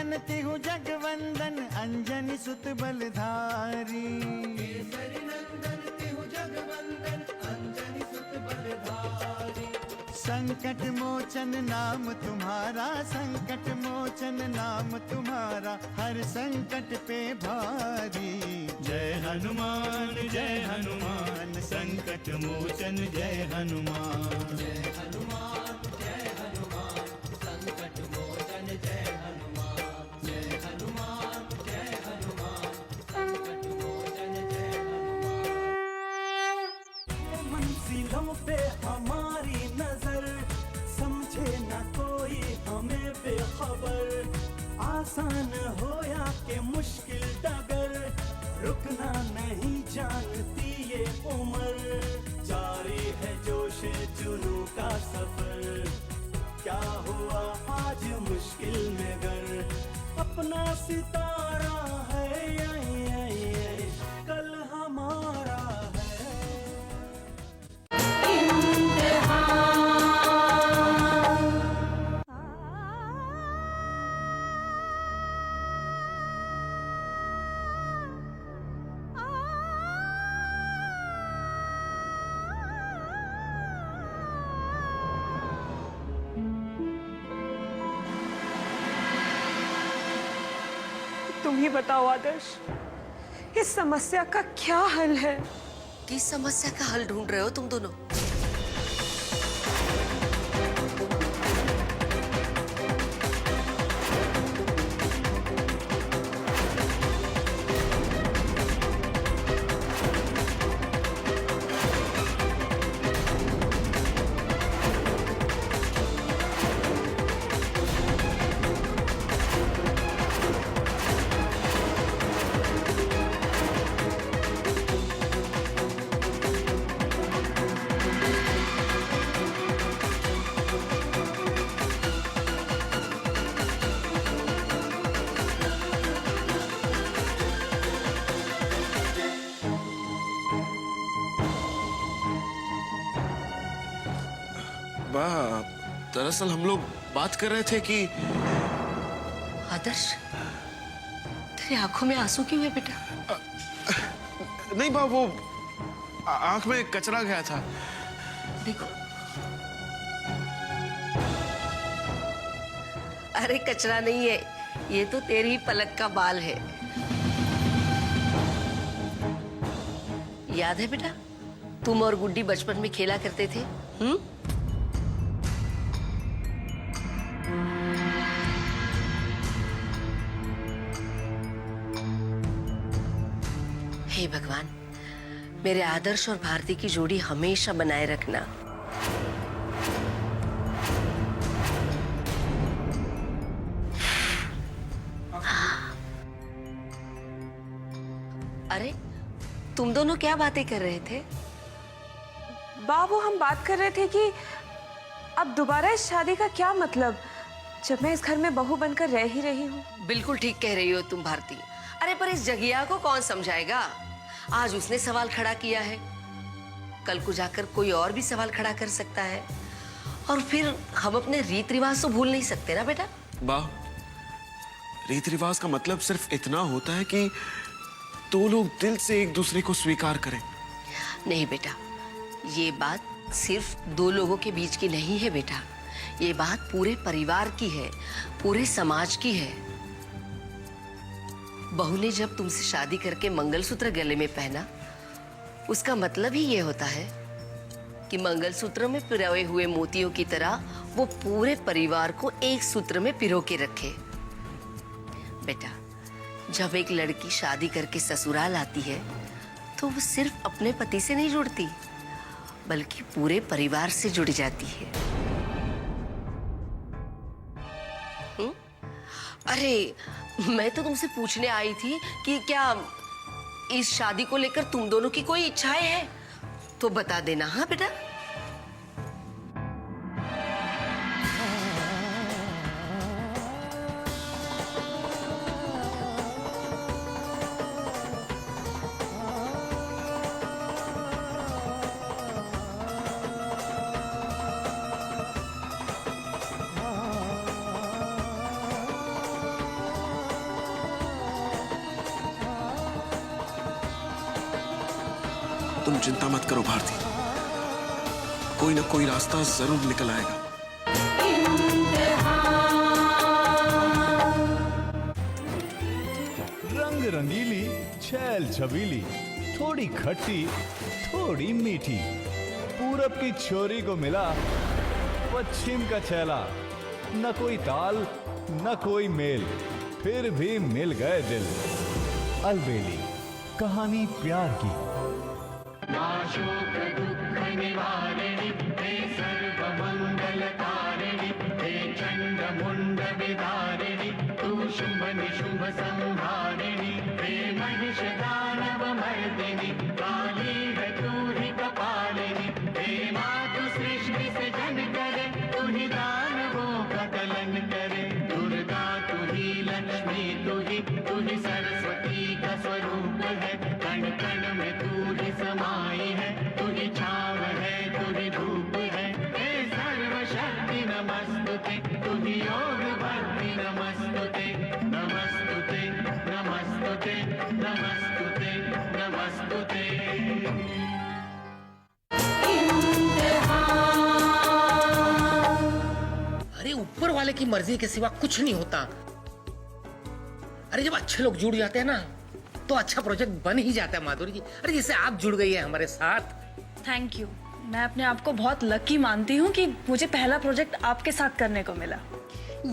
नंदन तिहु जगवंदन अंजनी सुत बलधारी। केसरी नंदन तिहु जगवंदन अंजनी सुत बलधारी। संकट मोचन नाम तुम्हारा, संकट मोचन नाम तुम्हारा, हर संकट पे भारी। जय हनुमान जय हनुमान, संकट मोचन जय हनुमान। जय हनुमान संकट मोचन जय हनुमान। जय हनुमान संकट मोचन जय हनुमान। मंजिलों पे हमारी नजर, समझे न कोई हमें बेखबर। आसान हो या के मुश्किल डगर, रुकना नहीं जानती ये उम्र। जारी है जोश जुनू का सफर, क्या हुआ आज मुश्किल में गर। अपना सितारा है कल हमारा है। तुम ही बताओ आदर्श, इस समस्या का क्या हल है? किस समस्या का हल ढूंढ रहे हो तुम दोनों? दरअसल हम लोग बात कर रहे थे कि आदर्श, तेरी आंखों में आंसू क्यों है बेटा? नहीं बा, वो आंख में कचरा गया था। देखो, अरे कचरा नहीं है, ये तो तेरी पलक का बाल है। याद है बेटा, तुम और गुड्डी बचपन में खेला करते थे? हे भगवान, मेरे आदर्श और भारती की जोड़ी हमेशा बनाए रखना। अरे, तुम दोनों क्या बातें कर रहे थे? बाबू, हम बात कर रहे थे कि अब दोबारा इस शादी का क्या मतलब, जब मैं इस घर में बहू बनकर रह ही रही हूँ। बिल्कुल ठीक कह रही हो तुम भारती। अरे पर इस जगिया को कौन समझाएगा? आज उसने सवाल खड़ा किया है, कल को जाकर कोई और भी सवाल खड़ा कर सकता है, और फिर हम अपने रीत रिवाज तो भूल नहीं सकते ना बेटा। बा, रीत रिवाज का मतलब सिर्फ इतना होता है कि दो लोग दिल से एक दूसरे को स्वीकार करें। नहीं बेटा, ये बात सिर्फ दो लोगों के बीच की नहीं है बेटा, ये बात पूरे परिवार की है, पूरे समाज की है। बहू ने जब तुमसे शादी करके मंगलसूत्र गले में पहना, उसका मतलब ही ये होता है कि मंगलसूत्र में पिरोए हुए मोतियों की तरह वो पूरे परिवार को एक सूत्र में पिरो के रखे। बेटा, जब एक लड़की शादी करके ससुराल आती है तो वो सिर्फ अपने पति से नहीं जुड़ती, बल्कि पूरे परिवार से जुड़ जाती है। अरे, मैं तो तुमसे पूछने आई थी कि क्या इस शादी को लेकर तुम दोनों की कोई इच्छाएं हैं? तो बता देना। हाँ बेटा। तुम चिंता मत करो भारती, कोई ना कोई रास्ता जरूर निकल आएगा। रंग रंगीली, छैल छबीली, थोड़ी खट्टी थोड़ी मीठी, पूरब की छोरी को मिला पश्चिम का छैला, न कोई ताल न कोई मेल, फिर भी मिल गए दिल। अलबेली, कहानी प्यार की। शोक दुख निवारिणि हे सर्व मंगल कारिणि हे चंड मुंड विदारिणि तू शुभ निशुभ संहारिणि हे महिष दानव मर्दिनि काली है तू ही कपालिनि हे मातु सृष्टि से जन करे तू ही दानवों का दलन करे दुर्गा तू ही लक्ष्मी तू ही सरस्वती का स्वरूप है कण कण में तू ही समाई है तू ही छाव है तू ही धूप है हे सर्वशक्ति नमस्तुते तू ही योग भक्ति नमस्तुते नमस्तुते नमस्तुते नमस्तुते नमस्तुते। अरे ऊपर वाले की मर्जी के सिवा कुछ नहीं होता। अरे जब अच्छे लोग जुड़ जाते हैं ना तो अच्छा प्रोजेक्ट बन ही जाता है माधुरी जी। अरे जैसे आप जुड़ गई है हमारे साथ। Thank you. मैं अपने आप को बहुत लकी मानती हूँ कि मुझे पहला प्रोजेक्ट आपके साथ करने को मिला।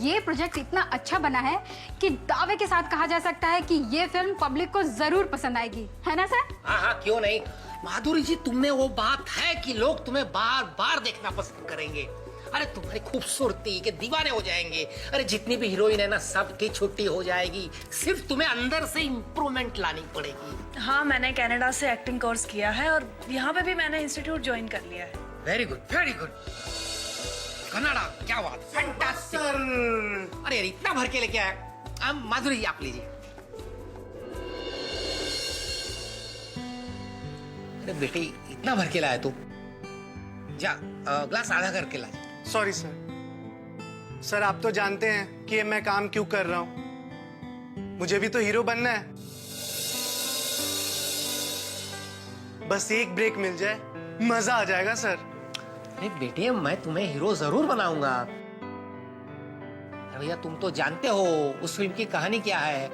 ये प्रोजेक्ट इतना अच्छा बना है कि दावे के साथ कहा जा सकता है कि ये फिल्म पब्लिक को जरूर पसंद आएगी, है ना सर? हाँ हाँ क्यों नहीं माधुरी जी, तुमने वो बात है कि लोग तुम्हें बार बार देखना पसंद करेंगे। अरे तुम्हारी खूबसूरती के दीवाने हो जाएंगे। अरे जितनी भी हीरोइन है ना सबकी छुट्टी हो जाएगी, सिर्फ तुम्हें अंदर से इम्प्रूवमेंट लानी पड़ेगी। हाँ, मैंने कनाडा से एक्टिंग कोर्स किया है और यहाँ पे भी मैंने इंस्टीट्यूट ज्वाइन कर लिया है। Very good very good. Canada, क्या बात, फैंटास्टिक। अरे यार इतना भर के लेके आया। माधुरी जी आप लीजिए। अरे बेटे इतना भर के लाया तू, जा ग्लास आधा करके ला। सॉरी सर, आप तो जानते हैं कि मैं काम क्यों कर रहा हूं। मुझे भी तो हीरो बनना है। बस एक ब्रेक मिल जाए मजा आ जाएगा सर। अरे बेटे मैं तुम्हें हीरो जरूर बनाऊंगा। भैया तुम तो जानते हो उस फिल्म की कहानी क्या है,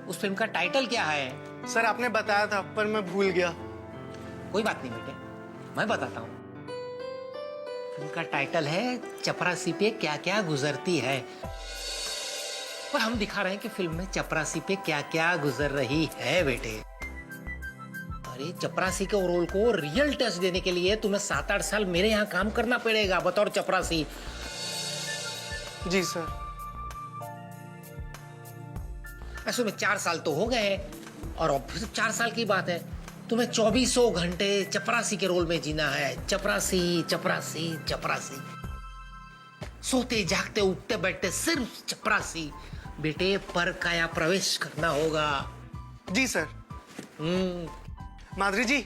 उस फिल्म का टाइटल क्या है। सर आपने बताया था पर मैं भूल गया। कोई बात नहीं बेटे, मैं बताता हूँ। फिल्म का टाइटल है चपरासी पे क्या क्या गुजरती है। और हम दिखा रहे हैं कि फिल्म में चपरासी पे क्या क्या गुजर रही है बेटे। अरे चपरासी के रोल को रियल टच देने के लिए तुम्हें 7-8 साल मेरे यहाँ काम करना पड़ेगा बतौर चपरासी। जी सर। ऐसे में 4 साल तो हो गए और अब फिर 4 साल की बात है। तुम्हें 2400 घंटे चपरासी के रोल में जीना है। चपरासी चपरासी चपरासी, सोते जागते उठते बैठते सिर्फ चपरासी। बेटे पर काया प्रवेश करना होगा। जी सर। माधुरी जी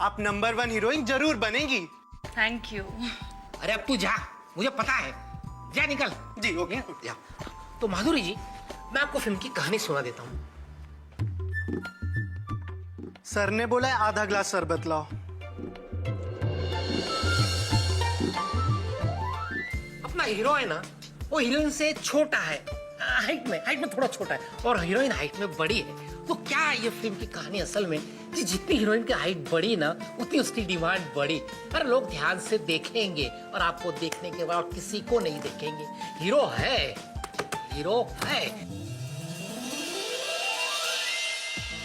आप नंबर 1 हीरोइन जरूर बनेंगी। Thank you. अरे अब तू जा, मुझे पता है। जा निकल। जी ओके। जा। तो माधुरी जी मैं आपको फिल्म की कहानी सुना देता हूँ। सर ने बोला है आधा ग्लास शरबत लाओ। अपना हीरो है ना वो हीरोइन से छोटा है, हाइट में थोड़ा छोटा है और हीरोइन हाइट में बड़ी है। तो क्या ये फिल्म की कहानी असल में कि जितनी हीरोइन की हाइट बढ़ी ना उतनी उसकी डिमांड बढ़ी। पर लोग ध्यान से देखेंगे और आपको देखने के बाद किसी को नहीं देखेंगे। हीरो है, हीरो है।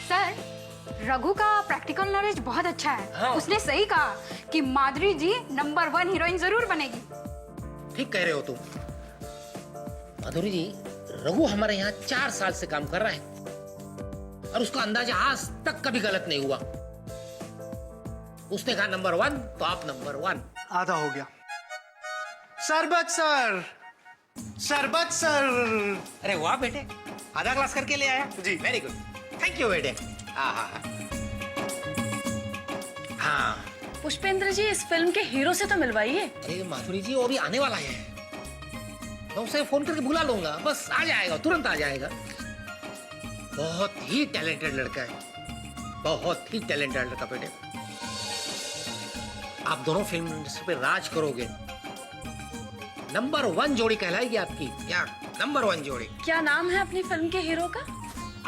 सर रघु का प्रैक्टिकल नॉलेज बहुत अच्छा है। हाँ। उसने सही कहा कि माधुरी जी नंबर 1 हीरोइन जरूर बनेगी। ठीक कह रहे हो तुम। माधुरी जी रघु हमारे यहाँ 4 साल से काम कर रहा है और उसका अंदाजा आज तक कभी गलत नहीं हुआ। उसने कहा नंबर 1 तो आप नंबर 1। आधा हो गया। शरबत सर, शरबत सर। अरे वाह बेटे, आधा ग्लास करके ले आया। जी वेरी गुड, थैंक यू बेटे। हाँ पुष्पेंद्र जी इस फिल्म के हीरो से तो मिलवाइए। अरे माधुरी जी वो अभी आने वाला है, मैं उसे फोन करके बुला लूंगा, बस आ जाएगा, तुरंत आ जाएगा। बहुत ही टैलेंटेड लड़का है, बहुत ही टैलेंटेड लड़का बेटे। आप दोनों फिल्म इंडस्ट्री पे राज करोगे। नंबर 1 जोड़ी कहलाएगी आपकी, क्या नंबर 1 जोड़ी। क्या नाम है अपनी फिल्म के हीरो का?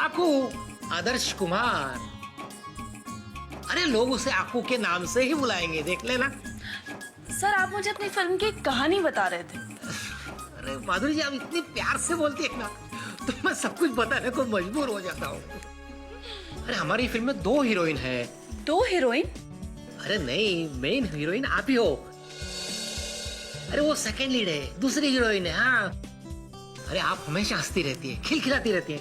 आकू, आदर्श कुमार। अरे लोग उसे आकू के नाम से ही बुलाएंगे, देख लेना। सर आप मुझे अपनी फिल्म की कहानी बता रहे थे। अरे माधुरी जी, आप इतनी प्यार से बोलती है ना, तो मैं सब कुछ बताने को मजबूर हो जाता हूँ। अरे हमारी फिल्म में 2 हीरोइन है। 2 हीरोइन? अरे नहीं, मेन हीरोइन आप ही हो। अरे वो सेकंड लीड है, दूसरी हीरोइन है। हाँ, अरे आप हमेशा हंसती रहती है, खिलखिलाती रहती है,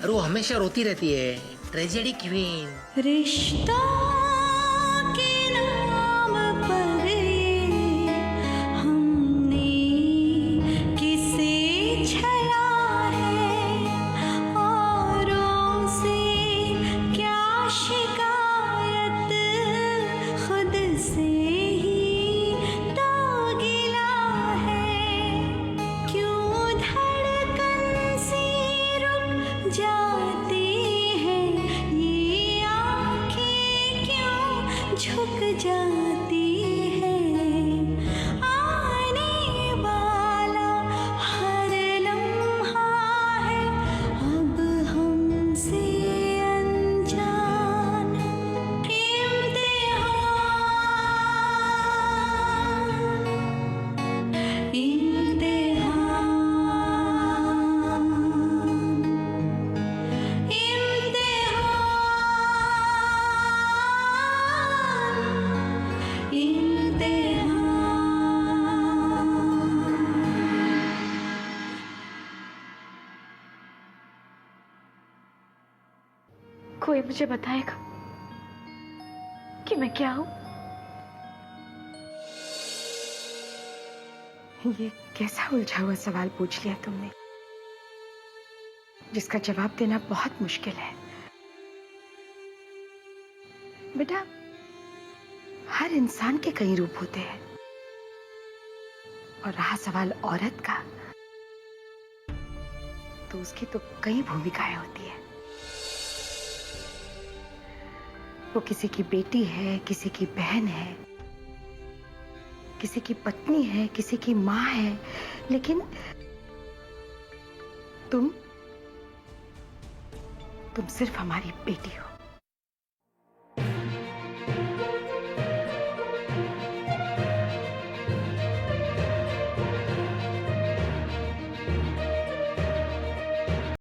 और वो हमेशा रोती रहती है, ट्रेजेडी क्वीन। रिश्ता के नाम पर हमने किसे छला है, औरों से क्या शिकायत, खुद से ही तो गिला है, क्यों धड़कन सी रुक जाती है, ये आँखें क्यों झुक जाती है, आने वाला हर लम्हा है अब हमसे अनजान, इम्तिहान, कोई मुझे बताएगा कि मैं क्या हूं? ये कैसा उलझा हुआ सवाल पूछ लिया तुमने, जिसका जवाब देना बहुत मुश्किल है। बेटा, हर इंसान के कई रूप होते हैं, और रहा सवाल औरत का, तो उसकी तो कई भूमिकाएं होती है। वो किसी की बेटी है, किसी की बहन है, किसी की पत्नी है, किसी की माँ है, लेकिन तुम सिर्फ हमारी बेटी हो।